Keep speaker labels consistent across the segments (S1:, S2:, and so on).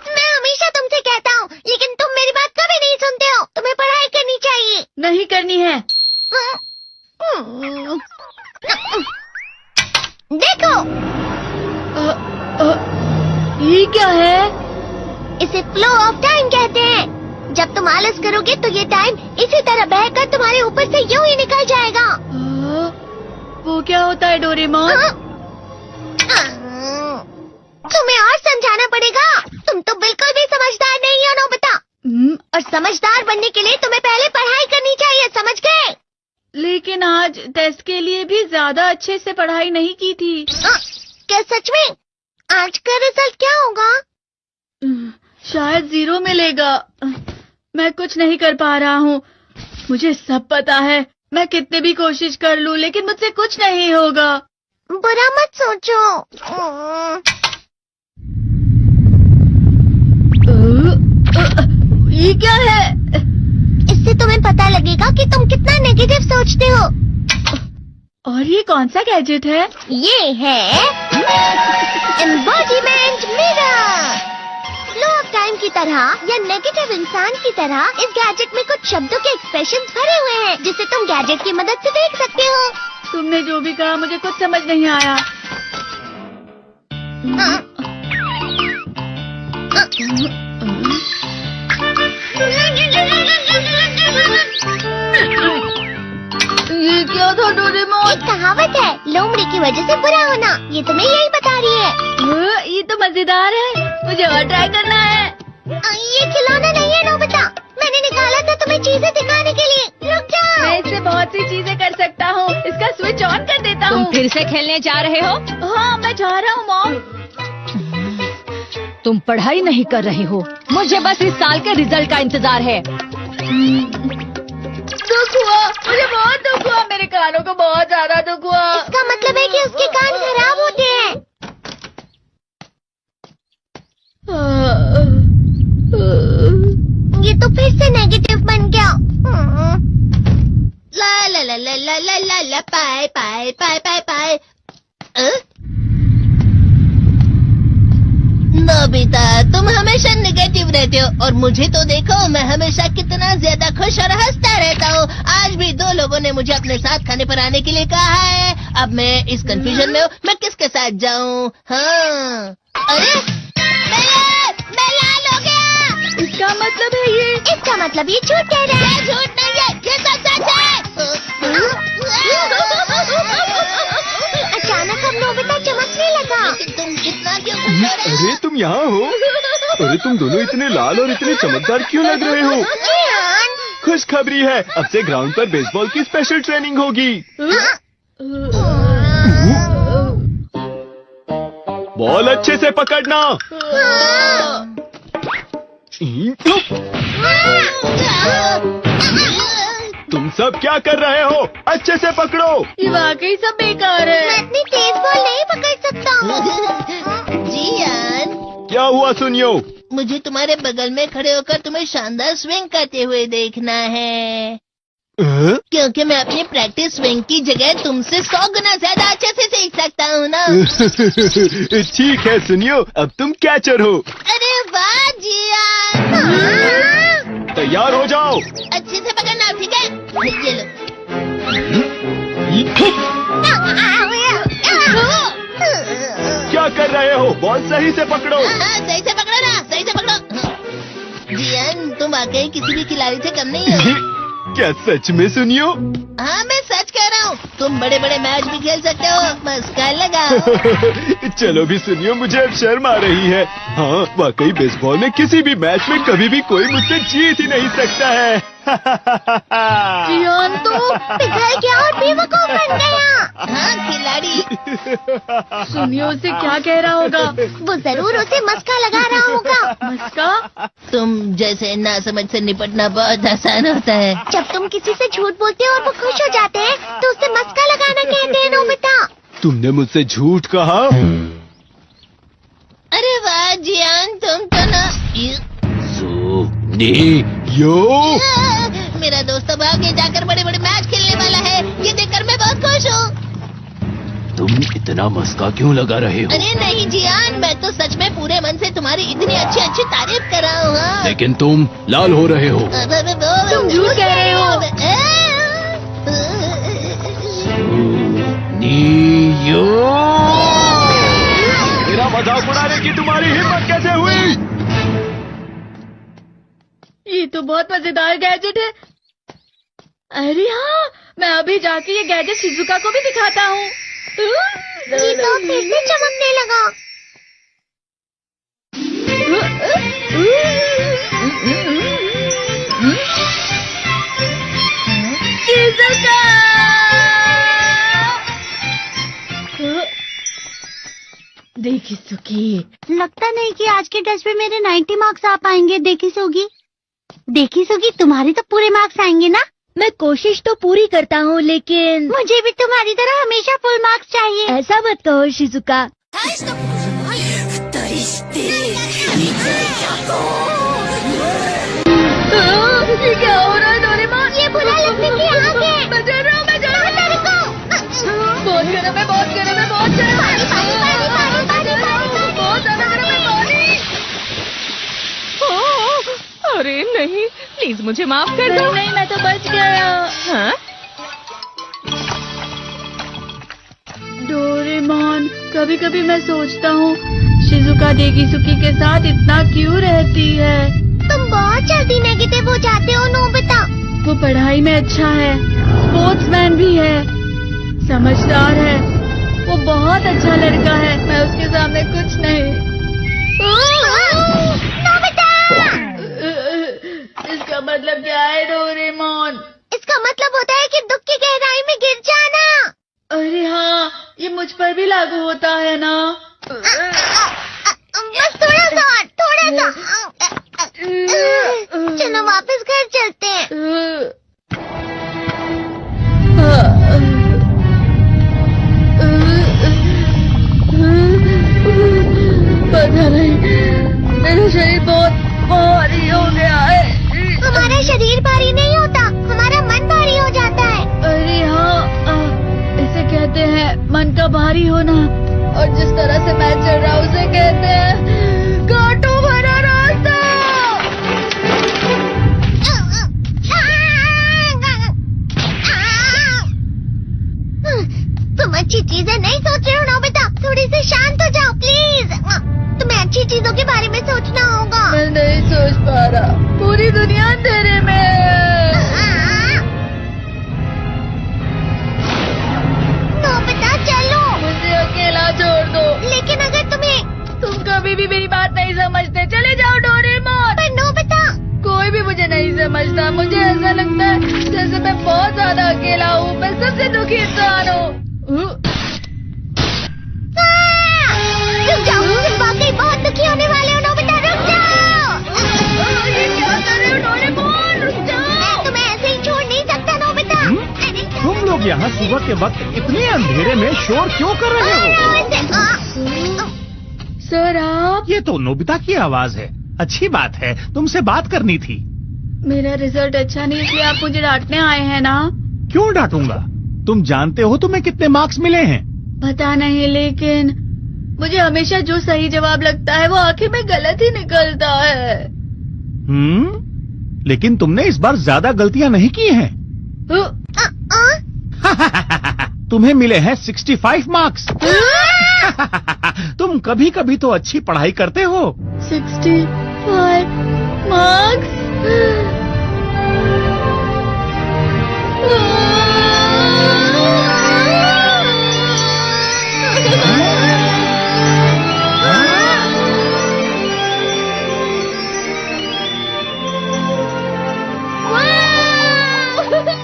S1: मैं हमेशा तुमसे कहता हूँ, लेकिन तुम मेरी बात कभी नहीं सुनते हो। तुम्हें पढ़ाई करनी चाहिए।
S2: नहीं करनी है।
S1: देखो,
S2: ये क्या है?
S1: इसे फ्लो ऑफ टाइम कहते हैं। जब तुम आलस करोगे तो ये टाइम इसी तरह बहकर तुम्हारे ऊपर से यूं ही निकल जाएगा।
S2: वो क्या होता है डोरेमोन?
S1: तुम्हें और समझाना पड़ेगा। तुम तो बिल्कुल भी समझदार नहीं हो नोबिता। और समझदार बनने के लिए तुम्हें पहले पढ़ाई करनी चाहिए, समझ गए?
S2: लेकिन आज टेस्ट के लिए भी ज्यादा अच्छे से पढ़ाई नहीं की थी।
S1: क्या सच में? आज का रिजल्ट क्या होगा?
S2: शायद 0 मिलेगा। मैं कुछ नहीं कर पा रहा हूँ। मुझे सब पता है। मैं कितनी भी कोशिश कर लूँ, लेकिन मुझसे कुछ नहीं होगा।
S1: बुरा मत सोचो।
S2: ये क्या है?
S1: इससे तुम्हें पता लगेगा कि तुम कितना नेगेटिव सोचते हो।
S2: और ये कौन सा गैजेट है?
S1: ये है embodiment mirror. Flow of time की तरह या नेगेटिव इंसान की तरह इस गैजेट में कुछ शब्दों के एक्सप्रेशंस भरे हुए हैं, जिसे तुम गैजेट की मदद से देख सकते हो।
S2: तुमने जो भी कहा मुझे कुछ समझ नहीं आया। ये क्या था डोरेमोन?
S1: एक कहावत है, लोमड़ी की वजह से बुरा होना। ये तुम्हें यही बता रही है।
S2: ये तो मजेदार है। मुझे और ट्राई करना है।
S1: ये खिलौना नहीं है नोबिता। मैंने निकाला था तुम्हें चीजें दिखाने के लिए। रुक जाओ।
S2: मैं इससे बहुत सी चीजें कर सकता हूँ। इसका स्विच ऑन कर देता हूँ।
S3: तुम फिर से खेलने जा रहे हो?
S2: हाँ, मैं जा रहा हूँ मॉम।
S3: तुम पढ़ाई नहीं कर रहे हो। मुझे बस इस साल के रिजल्ट का इंतजार है।
S2: दुख हुआ, मुझे बहुत दुख हुआ। मेरे कानों को बहुत ज्यादा दुख हुआ।
S1: इसका मतलब है कि उसके कान खराब होते हैं। ये तो फिर से नेगेटिव बन गया। ला ला ला ला ला ला ला ला पाए पाए पाए पाए पाए। नोबिता, तुम हमेशा नेगेटिव रहते हो और मुझे तो देखो, मैं हमेशा कितना ज्यादा खुश और हंसता रहता हूँ। आज भी 2 लोगों ने मुझे अपने साथ खाने पर आने के लिए कहा है। अब मैं इस कंफ्यूजन में हूँ, मैं किसके साथ जाऊँ? हाँ, अरे मैं लाल हो गया।
S2: इसका मतलब है ये?
S1: इसका मतलब ये झूठ कह रहा है। झूठ नहीं है, ये सब सच है। अचानक अब नोबिता चमकने लगा। तुम इतना क्यों खुश हो रहे हो?
S4: अरे तुम यहाँ हो? अरे तुम दोनों इतने लाल और इतने चमकदार क्यों लग रहे हो? खुशखबरी है, अब से ग्राउंड पर बेसबॉल की स्पेशल ट्रेनिंग होगी। बॉल अच्छे से पकड़ना। तुम सब क्या कर रहे हो? अच्छे से पकड़ो।
S2: ये वाकई सब बेकार है।
S1: मैं इतनी तेज बॉल नहीं पकड़ सकता हूँ। जियान,
S4: क्या हुआ सुनियो?
S1: मुझे तुम्हारे बगल में खड़े होकर तुम्हें शानदार स्विंग करते हुए देखना है। क्योंकि मैं अपनी प्रैक्टिस स्विंग की जगह तुमसे 100 गुना ज्यादा अच्छे से सीख सकता हूँ ना।
S4: ठीक है सुनियो, अब तुम कैचर हो।
S1: अरे वाह जियान।
S4: तैयार हो जाओ।
S1: अच्छे से पकड़ना, ठीक है? ये लो।
S4: क्या कर रहे हो? बॉल सही से पकड़ो।
S1: सही से पकड़ो ना, सही से पकड़ो। जियान, तुम वाकई किसी भी खिलाड़ी से कम नहीं हो।
S4: क्या सच में सुनियो?
S1: हाँ, मैं सच कह रहा हूँ। तुम बड़े बड़े मैच भी खेल सकते हो। मस्का लगाओ।
S4: चलो भी सुनियो, मुझे अब शर्म आ रही है। हाँ, वाकई बेसबॉल में किसी भी मैच में कभी भी कोई मुझसे जीत ही नहीं सकता है।
S2: जियान तो
S1: पिघल गया और बेवकूफ बन गया। हाँ, खिलाड़ी।
S2: सुनियो उसे क्या कह रहा होगा?
S1: वो जरूर उसे मस्का लगा रहा होगा।
S2: मस्का?
S1: तुम जैसे नासमझ से निपटना बहुत आसान होता है। जब तुम किसी से झूठ बोलते हो और वो खुश हो जाते हैं, तो उसे मस्का लगाना कहते हैं नोबिता।
S4: तुमने मुझसे झूठ कहा?
S1: अरे वाह जियान, तुम तो ना।
S4: यो
S1: मेरा दोस्त अब आगे जाकर बड़े बड़े मैच खेलने वाला है। ये देखकर मैं बहुत खुश हूँ।
S4: तुम इतना मस्का क्यों लगा रहे हो?
S1: अरे नहीं जियान, मैं तो सच में पूरे मन से तुम्हारी इतनी अच्छी अच्छी तारीफ कर रहा हूँ। हाँ।
S4: लेकिन तुम लाल हो रहे हो।
S1: तुम
S2: झूठ कह रहे हो।
S4: नियो, मेरा मजाक उड़ाने की तुम्हारी हिम्मत कैसे हुई?
S2: ये तो बहुत मजेदार गैजेट है। अरे हाँ, मैं अभी जाके ये गैजेट शिजुका को भी दिखाता हूँ।
S1: ये तो फिर से चमकने लगा।
S2: शिजुका! देखी सुखी,
S5: लगता नहीं कि आज के टेस्ट में मेरे 90 मार्क्स आ पाएंगे। देखी सोगी तुम्हारे तो पूरे मार्क्स आएंगे ना?
S3: मैं कोशिश तो पूरी करता हूँ, लेकिन
S5: मुझे भी तुम्हारी तरह हमेशा फुल मार्क्स चाहिए।
S3: ऐसा मत कहो शिजुका।
S2: ये क्या हो रहा है डोरेमोन?
S5: ये बुरा लगने की आग है।
S2: मैं डर रहा हूँ, मैं डर रहा हूँ। बहुत गर्म है, बहुत गर्म है, बहुत गर्म है। बहुत ज्यादा गर्म है पानी।
S6: अरे नहीं, प्लीज मुझे माफ कर दो।
S2: नहीं, मैं तो बच गया।
S6: हाँ?
S2: डोरेमोन, कभी कभी मैं सोचता हूँ शिजुका देगीसुकी के साथ इतना क्यों रहती है।
S5: तुम बहुत जल्दी नेगेटिव हो जाते हो नोबिता।
S2: वो पढ़ाई में अच्छा है, स्पोर्ट्समैन भी है, समझदार है, वो बहुत अच्छा लड़का है। मैं उसके सामने कुछ नहीं।
S5: नोबिता!
S2: इसका मतलब क्या है डोरेमोन?
S5: इसका मतलब होता है कि दुख की गहराई में गिर जाना।
S2: अरे हाँ, ये मुझ पर भी लागू होता है ना।
S5: बस थोड़ा सा। चलो वापस घर चलते हैं।
S2: पता नहीं, मेरा शरीर बहुत भारी हो गया है।
S5: हमारा शरीर भारी नहीं होता, हमारा मन भारी हो जाता है।
S2: अरे हाँ, इसे कहते हैं मन का भारी होना। और जिस तरह से मैं चल रहा हूँ उसे कहते हैं कांटों भरा रास्ता।
S5: तुम अच्छी चीजें नहीं सोच रहे हो नोबिता, थोड़ी सी शांत हो जाओ प्लीज। तुम्हें अच्छी चीजों के बारे में सोचना होगा।
S2: मैं नहीं सोच पा रहा, पूरी दुनिया अंधेरे में है।
S5: नोबिता चलो।
S2: मुझे अकेला छोड़ दो।
S5: लेकिन अगर
S2: तुम कभी भी मेरी बात नहीं समझते, चले जाओ डोरेमोन।
S5: पर नोबिता,
S2: कोई भी मुझे नहीं समझता। मुझे ऐसा लगता है जैसे मैं बहुत ज्यादा अकेला हूँ, मैं सबसे दुखी इंसान हूँ।
S5: रुक जाओ, तुम वाकई बहुत दुखी होने वाले हो नोबिता, रुक जाओ।
S2: ये क्या कर रहे हो डोरेमोन? रुक जाओ।
S5: मैं तुम्हें ऐसे ही छोड़ नहीं सकता नोबिता।
S7: तुम लोग यहाँ सुबह के वक्त इतने अंधेरे में शोर क्यों कर रहे हो?
S2: सर आप?
S7: ये तो नोबिता की आवाज है। अच्छी बात है, तुमसे बात करनी थी।
S2: मेरा रिजल्ट अच्छा नहीं, इसलिए आप मुझे डांटने आए हैं ना?
S7: क्यों डांटूंगा? तुम जानते हो तुम्हें कितने मार्क्स मिले हैं?
S2: पता नहीं, लेकिन मुझे हमेशा जो सही जवाब लगता है वो आखिर में गलत ही निकलता है।
S7: लेकिन तुमने इस बार ज्यादा गलतियां नहीं की हैं। तुम्हें मिले हैं 65 मार्क्स। तुम कभी कभी तो अच्छी पढ़ाई करते हो।
S2: 65 मार्क्स?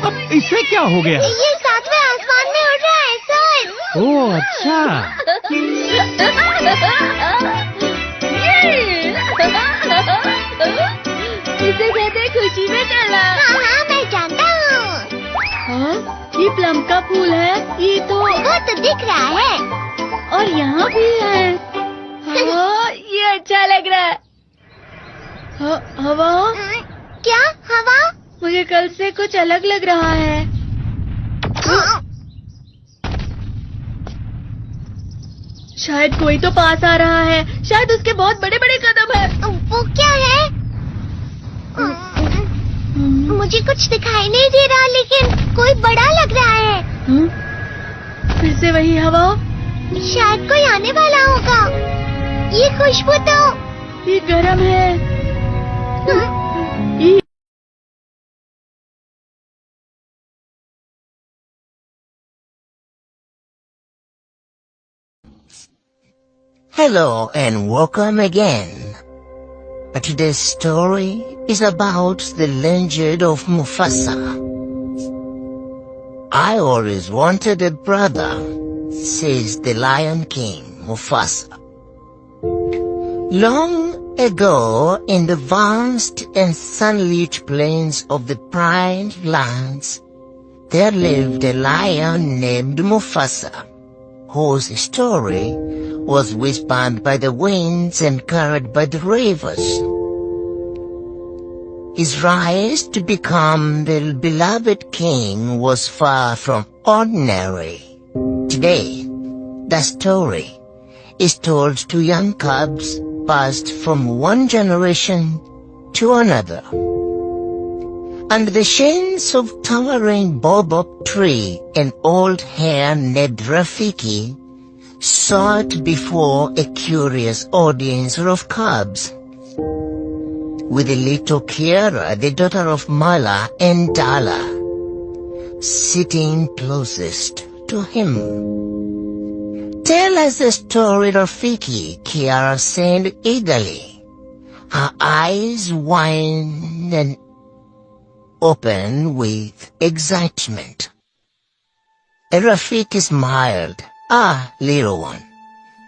S7: अब इससे क्या हो गया?
S5: ये सातवें आसमान में उड़ रहा है सर।
S7: ओह अच्छा।
S2: इसे कहते हैं खुशी में चलना।
S5: हाँ, मैं जानता हूँ।
S2: हाँ, ये प्लम का फूल है। ये तो
S5: वो तो दिख रहा है।
S2: और यहाँ भी है। हाँ, ये अच्छा लग रहा है। हवा?
S5: क्या हवा?
S2: मुझे कल से कुछ अलग लग रहा है। शायद कोई तो पास आ रहा है। शायद उसके बहुत बड़े बड़े कदम है।
S5: वो क्या है? मुझे कुछ दिखाई नहीं दे रहा, लेकिन कोई बड़ा लग रहा है।
S2: फिर से वही हवा।
S5: शायद कोई आने वाला होगा। ये खुशबू तो
S2: ये गरम है।
S8: Hello and welcome again. Today's story is about the legend of Mufasa. I always wanted a brother, says the Lion King, Mufasa. Long ago, in the vast and sunlit plains of the Pride Lands, there lived a lion named Mufasa, whose story was whispered by the winds and carried by the rivers. His rise to become the beloved king was far from ordinary. Today, the story is told to young cubs passed from one generation to another. Under the shades of towering baobab tree, an old hare named Rafiki sat before a curious audience of cubs, with the little Kiara, the daughter of Mala and Dala, sitting closest to him. "Tell us the story, Rafiki," Kiara said eagerly, her eyes wide and open with excitement. And Rafiki smiled. "Ah, little one,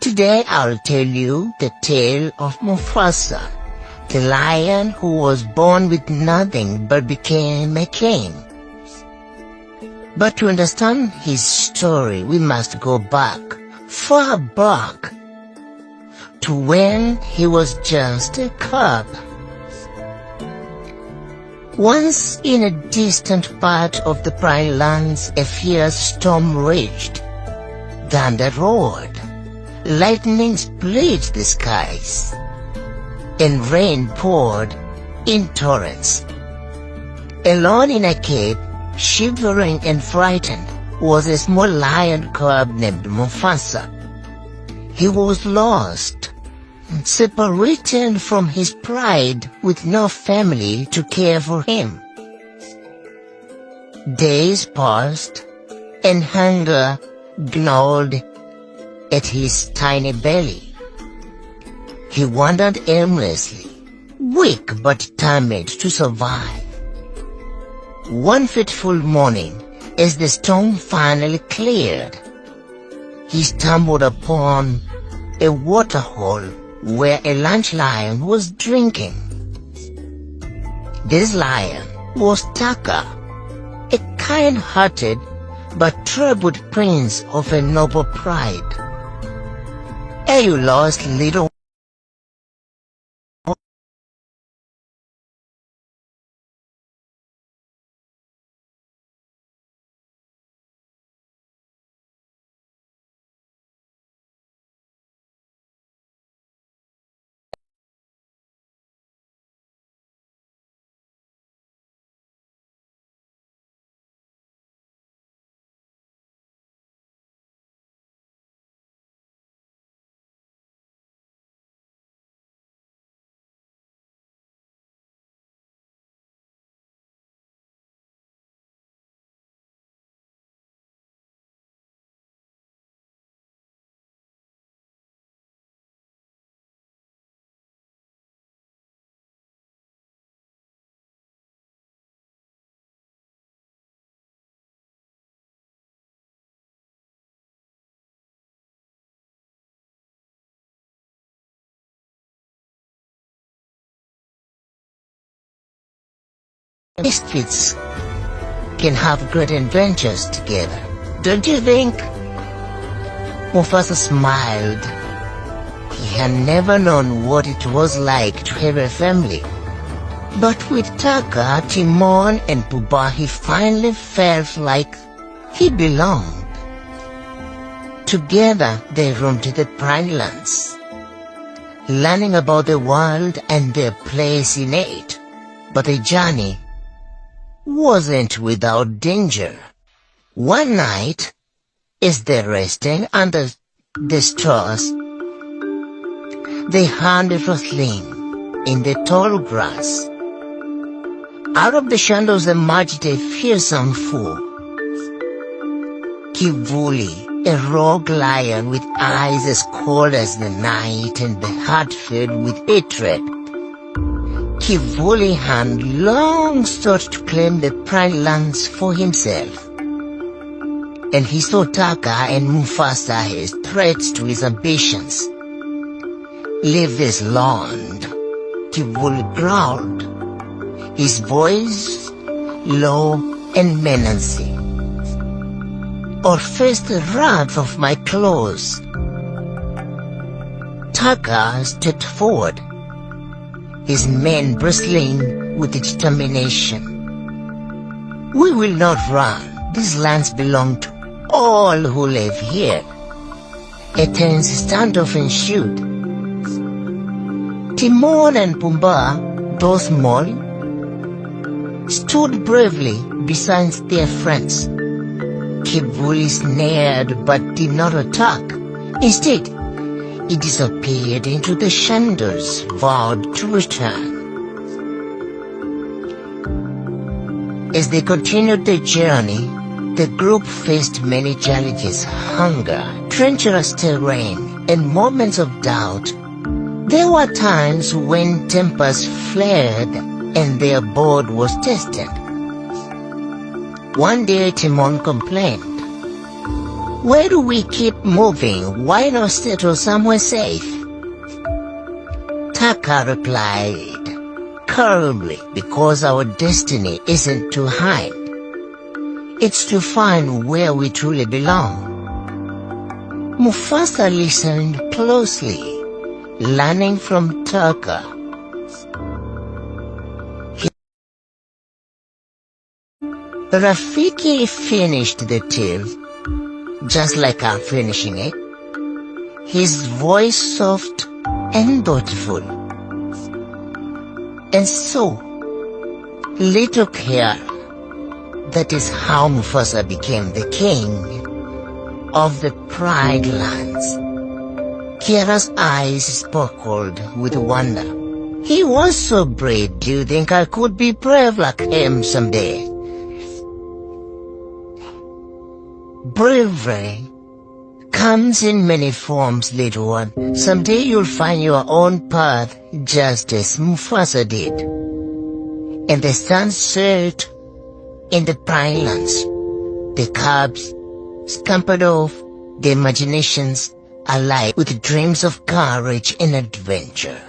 S8: today I'll tell you the tale of Mufasa, the lion who was born with nothing but became a king. But to understand his story, we must go back, far back, to when he was just a cub. Once in a distant part of the Pride Lands, a fierce storm raged. Thunder roared, lightning split the skies, and rain poured in torrents. Alone in a cave, shivering and frightened, was a small lion cub named Mufasa. He was lost, separated from his pride with no family to care for him. Days passed, and hunger gnawed at his tiny belly. He wandered aimlessly, weak but determined to survive. One fateful morning, as the storm finally cleared, he stumbled upon a waterhole where a lunch lion was drinking. This lion was Taka, a kind-hearted but troubled prince of a noble pride. "Are you lost, little?" Misfits can have great adventures together, don't you think? Mufasa smiled. He had never known what it was like to have a family. But with Taka, Timon, and Pumbaa, he finally felt like he belonged. Together they roamed the Prime Lands, learning about the world and their place in it. But the journey wasn't without danger. One night, as they're resting under the stars, they heard a rustling in the tall grass. Out of the shadows emerged a fearsome foe. Kivuli, a rogue lion with eyes as cold as the night and the heart filled with hatred. Kivuli had long sought to claim the Prime Lands for himself, and he saw Taka and Mufasa as threats to his ambitions. "Leave this land," Kivuli growled, his voice low and menacing, "or face the wrath of my claws." Taka stepped forward, his men bristling with determination. "We will not run. These lands belong to all who live here." A tense standoff ensued. Timon and Pumbaa, though small, stood bravely beside their friends. Kivuli sneered but did not attack. Instead, he disappeared into the shadows, vowed to return. As they continued their journey, the group faced many challenges: hunger, treacherous terrain, and moments of doubt. There were times when tempers flared and their board was tested. One day Timon complained, "Where do we keep moving? Why not settle somewhere safe?" Taka replied calmly, "Because our destiny isn't to hide. It's to find where we truly belong." Mufasa listened closely, learning from Taka. Rafiki finished the tale, just like I'm finishing it, his voice soft and thoughtful. And so, little care, that is how Mufasa became the king of the Prime Lands. Kiara's eyes sparkled with wonder. "He was so brave. Do you think I could be brave like him someday?" Bravery comes in many forms, little one. Someday you'll find your own path, just as Mufasa did. And the sun set in the Prime Lands. The cubs scampered off, their imaginations alive with dreams of courage and adventure.